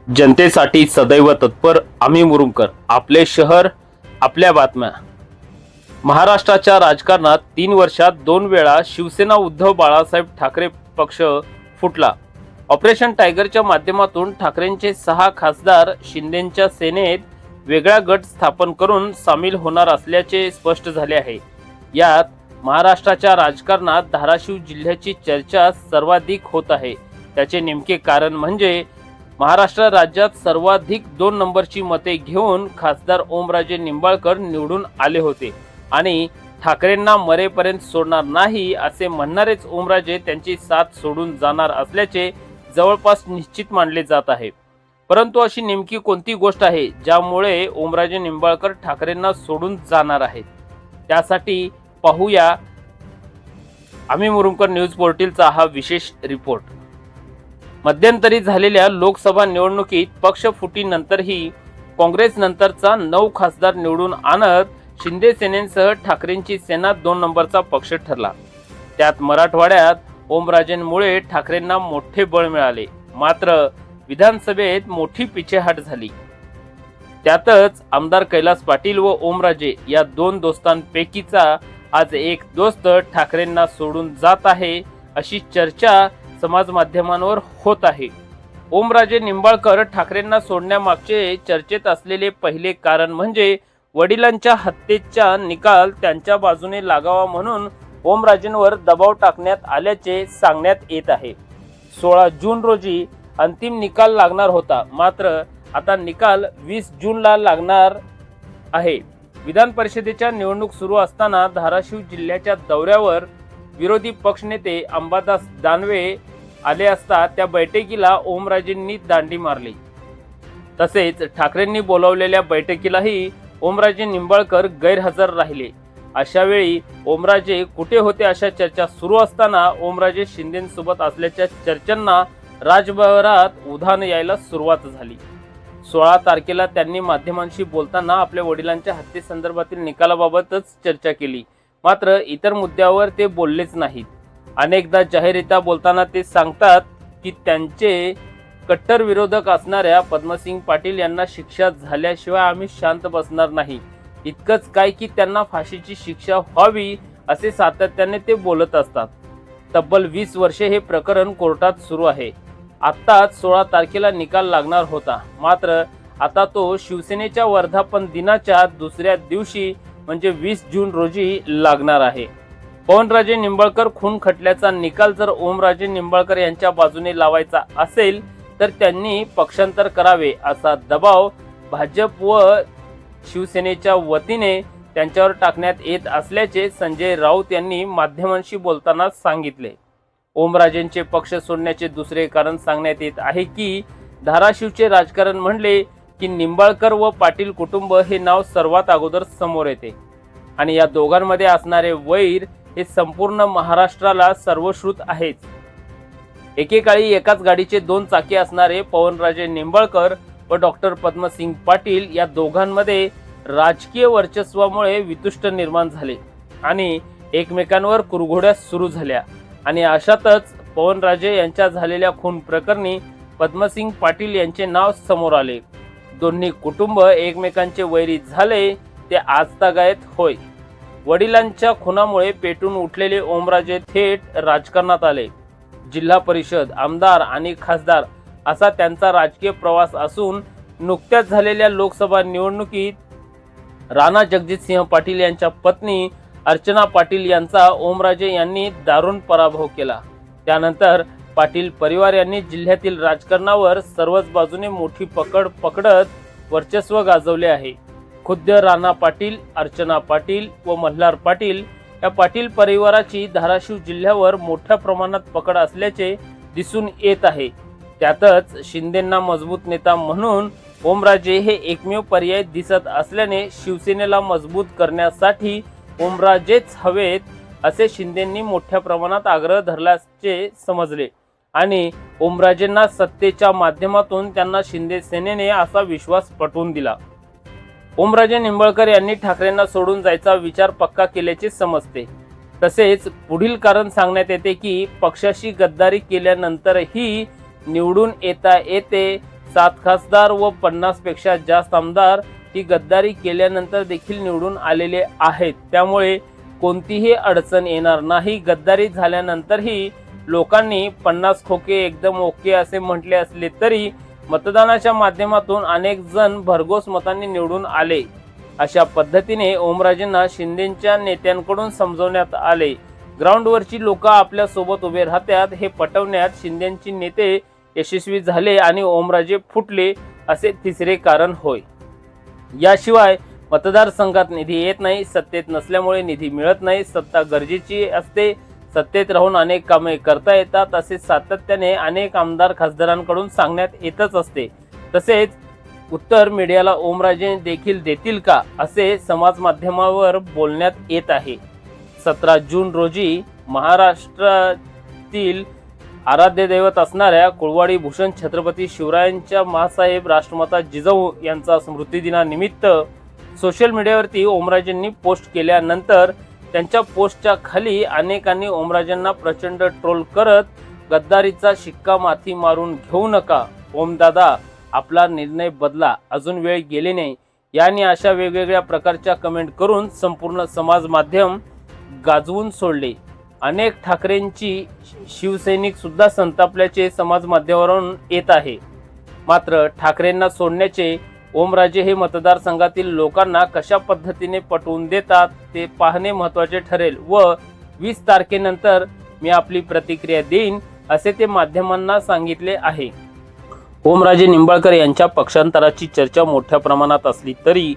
जनतेसाठी सदैव तत्पर आम्ही मुरुमकर. आपले शहर, आपल्या बातम्या. महाराष्ट्राच्या राजकारणात 3 वर्षात 2 वेळा शिवसेना उद्धव बाळासाहेब ठाकरे पक्ष फुटला. ऑपरेशन टायगरच्या माध्यमातून ठाकरेंचे 6 खासदार शिंदेंच्या सेनेत वेगळा गट स्थापन करून सामील होणार असल्याचे स्पष्ट झाले आहे. यात महाराष्ट्राच्या राजकारणात धाराशिव जिल्ह्याची चर्चा सर्वाधिक होत आहे. त्याचे नेमके कारण म्हणजे महाराष्ट्र राज्यात सर्वाधिक 2 नंबरची मते घेऊन खासदार ओमराजे निंबाळकर निवडून आले होते आणि ठाकरेंना मरेपर्यंत सोडणार नाही असे म्हणणारेच ओमराजे त्यांची साथ सोडून जाणार असल्याचे जवळपास निश्चित मानले जात आहे. परंतु अशी नेमकी कोणती गोष्ट आहे ज्यामुळे ओमराजे निंबाळकर ठाकरेंना सोडून जाणार आहेत? त्यासाठी पाहूया आम्ही मुरुमकर न्यूज पोर्टलचा हा विशेष रिपोर्ट. मध्यंतरी झालेल्या लोकसभा निवडणुकीत पक्षफुटीनंतरही काँग्रेस नंतरचा 9 खासदार निवडून आणत शिंदे सेनेसह ठाकरेंची सेना 2 नंबरचा पक्ष ठरला. त्यात मराठवाड्यात ओमराजेंमुळे ठाकरेंना मोठे बळ मिळाले. मात्र विधानसभेत मोठी पिछेहाट झाली. त्यातच आमदार कैलास पाटील व ओमराजे या 2 दोस्तांपैकीचा आज एक दोस्त ठाकरेंना सोडून जात आहे अशी चर्चा समाज माध्यमांवर होत आहे. ओमराजे निंबाळकर ठाकरेंना सोडण्यामागचे चर्चेत असलेले पहिले कारण म्हणजे वडिलांच्या हत्येचा निकाल त्यांच्या बाजूने लागावा म्हणून ओमराजेंवर दबाव टाकण्यात आल्याचे सांगण्यात येत आहे. 16 जून रोजी अंतिम निकाल लागणार होता, मात्र आता निकाल 20 जूनला लागणार आहे. विधान परिषदेच्या निवडणूक सुरू असताना धाराशिव जिल्ह्याच्या दौऱ्यावर विरोधी पक्षनेते अंबादास दानवे आले असता त्या बैठकीला ओमराजेंनी दांडी मारली. तसेच ठाकरेंनी बोलावलेल्या बैठकीलाही ओमराजे निंबाळकर गैरहजर राहिले. अशा वेळी ओमराजे कुठे होते अशा चर्चा सुरू असताना ओमराजे शिंदेसोबत असल्याच्या चर्चांना राजभरात उधाण यायला सुरुवात झाली. 16 तारखेला त्यांनी माध्यमांशी बोलताना आपल्या वडिलांच्या हत्येसंदर्भातील निकालाबाबतच चर्चा केली. मात्र इतर मुद्द्यावर ते बोललेच नाहीत. अनेकदा जाहीररित्या बोलताना ते सांगतात की त्यांचे कट्टर विरोधक असणाऱ्या पद्मसिंग पाटील यांना शिक्षा झाल्याशिवाय आम्ही शांत बसणार नाही. इतकंच काय की त्यांना फाशीची शिक्षा व्हावी असे सातत्याने ते बोलत असतात. तब्बल 20 वर्षे हे प्रकरण कोर्टात सुरू आहे. आत्ताच 16 तारखेला निकाल लागणार होता, मात्र आता तो शिवसेनेच्या वर्धापन दिनाच्या दुसऱ्या दिवशी म्हणजे 20 जून रोजी लागणार आहे. पवनराजे निंबाळकर खून खटल्याचा निकाल जर ओमराजे निंबाळकर यांच्या बाजूने लावायचा असेल तर त्यांनी पक्षांतर करावे असा दबाव भाजप व शिवसेनेच्या वतीने त्यांच्यावर टाकण्यात येत असल्याचे संजय राऊत यांनी माध्यमांशी बोलताना सांगितले. ओमराजेंचे पक्ष सोडण्याचे दुसरे कारण सांगण्यात येत आहे की धाराशिवचे राजकारण म्हणले की निंबाळकर व पाटील कुटुंब हे नाव सर्वात अगोदर समोर येते आणि या दोघांमध्ये असणारे वैर हे संपूर्ण महाराष्ट्राला सर्वश्रुत आहेच. एकेकाळी एकाच गाडीचे 2 चाके असणारे पवनराजे निंबाळकर व डॉक्टर पद्मसिंग पाटील या दोघांमध्ये राजकीय वर्चस्वामुळे वितुष्ट निर्माण झाले आणि एकमेकांवर कुरघोड्या सुरू झाल्या. आणि अशातच पवनराजे यांच्या झालेल्या खून प्रकरणी पद्मसिंग पाटील यांचे नाव समोर आले. दोन्ही कुटुंब एकमेकांचे वैरी झाले ते आजतागायत होय. वडिलांच्या खुनामुळे पेटून उठलेले ओमराजे थेट राजकारणात आले. जिल्हा परिषद, आमदार आणि खासदार असा त्यांचा राजकीय प्रवास असून नुकत्याच झालेल्या लोकसभा निवडणुकीत राणा जगजितसिंह पाटील यांच्या पत्नी अर्चना पाटील यांचा ओमराजे यांनी दारुण पराभव केला. त्यानंतर पाटील परिवार यांनी जिल्ह्यातील राजकारणावर सर्वच बाजूने मोठी पकड पकडत वर्चस्व गाजवले आहे. खुद्द राणा पाटील, अर्चना पाटील व मल्हार पाटील या पाटील परिवाराची धाराशिव जिल्ह्यावर मोठ्या प्रमाणात पकड असल्याचे दिसून येत आहे. त्यातच शिंदेंना मजबूत नेता म्हणून ओमराजे हे एकमेव पर्याय दिसत असल्याने शिवसेनेला मजबूत करण्यासाठी ओमराजेच हवेत असे शिंदेंनी मोठ्या प्रमाणात आग्रह धरल्याचे समजले आणि ओमराजेंना सत्तेच्या माध्यमातून त्यांना शिंदे सेनेने असा विश्वास पटवून दिला. ओमराजे निंबाळकर यांनी ठाकरेंना सोडून जायचा विचार पक्का केल्याचे समजते. तसेच पुढील कारण सांगण्यात येते की पक्षाशी गद्दारी केल्यानंतरही निवडून येता येते 7 खासदार व 50 पेक्षा जास्त आमदार ही गद्दारी केल्यानंतर देखील निवडून आलेले आहेत। त्यामुळे कोणतीही अडचण येणार नाही। गद्दारी झाल्यानंतरही लोकांनी 50 खोके एकदम ओके असे म्हटले असले तरी मतदानाच्या माध्यमातून अनेक जण भरघोस मतांनी निवडून आले। अशा पद्धतीने ओमराजेंना शिंदेच्या नेत्यांकडून समजवण्यात आले। ग्राउंडवरची लोक आपल्या सोबत उभे राहतात हे पटवण्यात शिंदेचे नेते यशस्वी झाले आणि ओमराजे फुटले असे तिसरे कारण होय। याशिवाय मतदारसंघात निधी येत नाही, सत्तेत नसल्यामुळे निधी मिळत नाही, सत्ता गरजेची असते, सत्तेत राहून अनेक कामे करता येतात असे सातत्याने अनेक आमदार खासदारांकडून सांगण्यात येतच असते। तसेच उत्तर मीडियाला ओमराजे देखील देतील का असे समाज माध्यमावर बोलण्यात येत आहे। 17 जून रोजी महाराष्ट्रातील आराध्य दैवत असणाऱ्या कुळवाडी भूषण छत्रपती शिवरायांच्या माँसाहेब राष्ट्रमाता जिजाऊ यांचा स्मृतिदिनानिमित्त सोशल मीडियावरती ओमराजेंनी पोस्ट केल्यानंतर त्यांच्या पोस्टच्या खाली अनेकांनी ओमराजेंना प्रचंड ट्रोल करत गद्दारीचा शिक्का माथी मारून घेऊ नका, ओमदादा आपला निर्णय बदला, अजून वेळ गेली नाही, यांनी अशा वेगवेगळ्या प्रकारच्या कमेंट करून संपूर्ण समाज माध्यम गाजवून सोडले। अनेक ठाकरेंची शिवसैनिक सुद्धा संतापल्याचे समाज माध्यमावरून येत आहे। मात्र ठाकरेंना सोडण्याचे ओमराजे हे मतदारसंघातील लोकांना कशा पद्धतीने पटवून देतात ते पाहणे महत्त्वाचे ठरेल व 20 तारखेनंतर मी आपली प्रतिक्रिया देईन असे ते माध्यमांना सांगितले आहे। ओमराजे निंबाळकर यांच्या पक्षांतराची चर्चा मोठ्या प्रमाणात असली तरी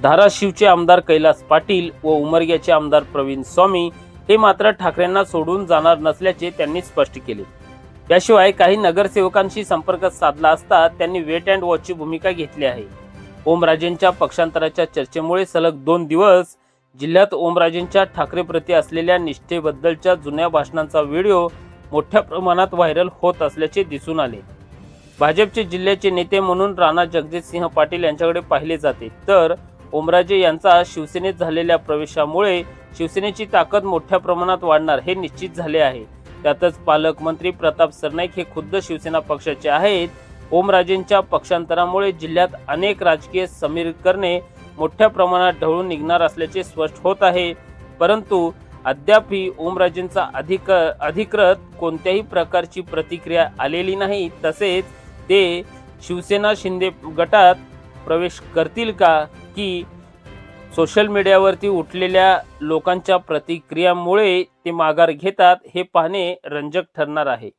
धाराशिवचे आमदार कैलास पाटील व उमरग्याचे आमदार प्रवीण स्वामी हे मात्र ठाकरेंना सोडून जाणार नसल्याचे त्यांनी स्पष्ट केले। याशिवाय काही नगरसेवकांशी संपर्क साधला असता त्यांनी वेट अँड वॉचची भूमिका घेतली आहे। ओमराजेंच्या पक्षांतराच्या चर्चेमुळे सलग 2 दिवस जिल्ह्यात ओमराजेंच्या ठाकरेप्रती असलेल्या निष्ठेबद्दलच्या जुन्या भाषणांचा व्हिडिओ मोठ्या प्रमाणात व्हायरल होत असल्याचे दिसून आले। भाजपचे जिल्ह्याचे नेते म्हणून राणा जगजितसिंह पाटील यांच्याकडे पाहिले जाते, तर ओमराजे यांचा शिवसेनेत झालेल्या प्रवेशामुळे शिवसेनेची ताकद मोठ्या प्रमाणात वाढणार हे निश्चित झाले आहे। त्यातच पालकमंत्री प्रताप सरनाईक हे खुद्द शिवसेना पक्षाचे आहेत। ओमराजेंच्या पक्षांतरामुळे जिल्ह्यात अनेक राजकीय समीकरणे मोठ्या प्रमाणात ढवळून निघणार असल्याचे स्पष्ट होत आहे। परंतु अद्यापही ओमराजेंचा अधिकृत कोणत्याही प्रकारची प्रतिक्रिया आलेली नाही। तसेच ते शिवसेना शिंदे गटात प्रवेश करतील का की सोशल मीडियावरती उठलेल्या लोकांच्या प्रतिक्रियामुळे ते माघार घेतात हे पाहणे रंजक ठरणार आहे।